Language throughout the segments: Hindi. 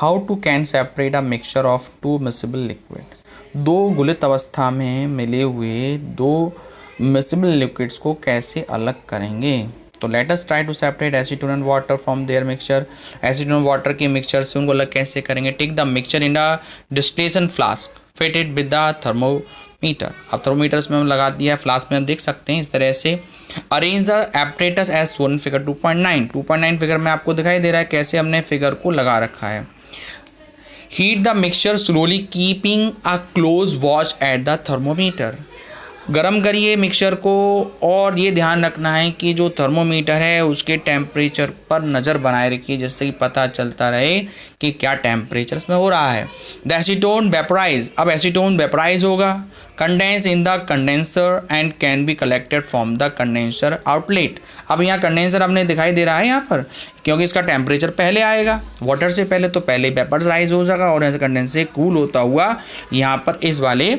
How to can separate a mixture of two miscible liquid. दो गुलित अवस्था में मिले हुए दो मिसिबल लिक्विड्स को कैसे अलग करेंगे। तो let us try to separate acetone and water from their mixture. Acetone water के मिक्सचर से उनको अलग कैसे करेंगे। Take the mixture in a distillation flask fitted with the thermometer. अब थर्मोमीटर्स में हम लगा दिया है, फ्लास्क में हम देख सकते हैं इस तरह से। Arrange the apparatus as shown figure 2.9 figure में आपको दिखाई दे रहा है कैसे हमने फिगर को लगा रखा है। Heat the mixture slowly keeping a close watch at the thermometer. गर्म करिए मिक्सचर को और ये ध्यान रखना है कि जो थर्मोमीटर है उसके टेम्परेचर पर नज़र बनाए रखिए, जिससे कि पता चलता रहे कि क्या टेम्परेचर इसमें हो रहा है। The acetone vaporise. अब एसीटोन वेपराइज होगा, condense in the condenser and can be collected from the condenser outlet. अब यहाँ कंडेंसर आपने दिखाई दे रहा है यहाँ पर, क्योंकि इसका टेम्परेचर पहले आएगा वाटर से पहले, तो पहले वेपराइज हो जाएगा और ऐसे कंडेंस से कूल होता हुआ यहाँ पर इस वाले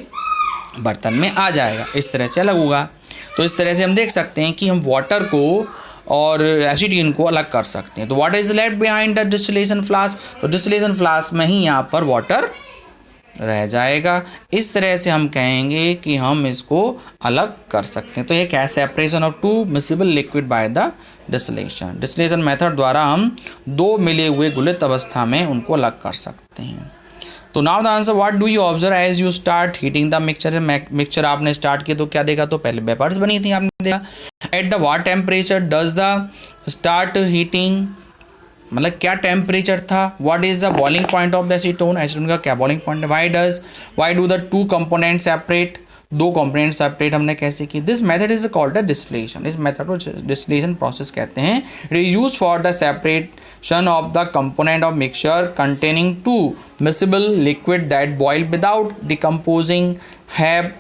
बर्तन में आ जाएगा, इस तरह से अलग होगा। तो इस तरह से हम देख सकते हैं कि हम वाटर को और एसिटिन को अलग कर सकते हैं। तो water is left behind the distillation flask. तो डिस्टिलेशन फ्लास्क में ही यहाँ पर वाटर रह जाएगा। इस तरह से हम कहेंगे कि हम इसको अलग कर सकते हैं। तो ये क्या है, separation of two miscible liquid by the distillation. Distillation method द्वारा हम दो मिले हुए गुलित अवस्था में उनको अलग कर सकते हैं। तो now the answer, what do you observe as you start heating the mixture. Mixture आपने स्टार्ट किया तो क्या देखा, तो पहले वेपर्स बनी थी आपने देखा। At the what temperature does the start heating, मतलब क्या टेम्परेचर था। What is the boiling point of the acetone, acetone का क्या बॉइलिंग पॉइंट है। Why do the two component separate, दो कंपोनेंट सेपरेट हमने कैसे की। This method is called the distillation. इस मेथड को डिस्टिलेशन प्रोसेस कहते हैं। It is use for the separation of the component of mixture containing two miscible liquid that boil without decomposing have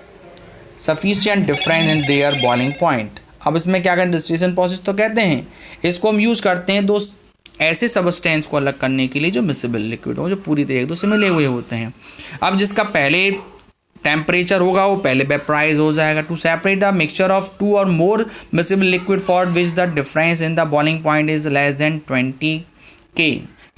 sufficient difference in their boiling point. अब इसमें क्या करें, डिस्टिलेशन प्रोसेस तो कहते हैं, इसको हम यूज़ करते हैं दो ऐसे सबस्टेंस को अलग करने के लिए जो मिसिबल लिक्विड हो, जो पूरी तरह एक दूसरे में मिले हुए होते हैं। अब जिसका पहले टेम्परेचर होगा वो पहले वेपराइज हो जाएगा। To separate the mixture of two or more miscible liquid for which the difference in the boiling point is less than 20 K,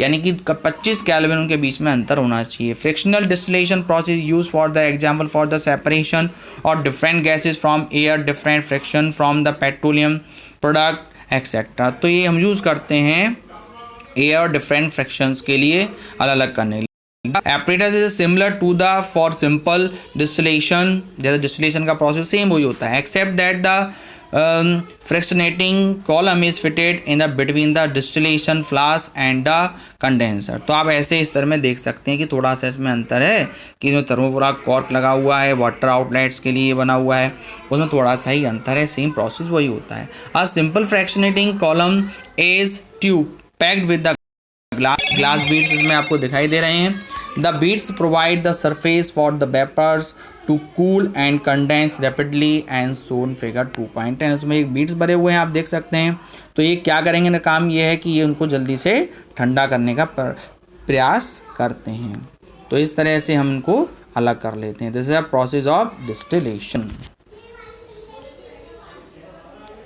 यानी कि 25 केल्विन उनके बीच में अंतर होना चाहिए। Fractional distillation process use for the example for the separation of different gases from air, different fraction from the petroleum product etcetera. तो ये हम यूज़ करते हैं एयर डिफरेंट फ्रिक्शंस के लिए अलग अलग करने के लिए। Apparatus is similar to the for simple distillation, जैसे डिस्टिलेशन का प्रोसेस सेम वही होता है, except that the fractionating column is fitted in the between the distillation flask and the condenser। तो आप ऐसे इस तरह में देख सकते हैं कि थोड़ा सा इसमें अंतर है कि इसमें थर्मोफोरा कॉर्क लगा हुआ है, वाटर आउटलेट्स के लिए बना हुआ है, उसमें थोड़ा सा ही अंतर है, सेम प्रोसेस वही होता है। A simple fractionating column is tube packed with the glass beads इसमें आपको दिखाई दे रहे हैं। The beads provide the surface for the vapours to cool and condense rapidly and shown figure 2.10। उसमें एक बीड्स भरे हुए हैं, आप देख सकते हैं। तो ये क्या करेंगे ना, काम ये है कि ये उनको जल्दी से ठंडा करने का प्रयास करते हैं। तो इस तरह से हम इनको अलग कर लेते हैं। This is a process of distillation.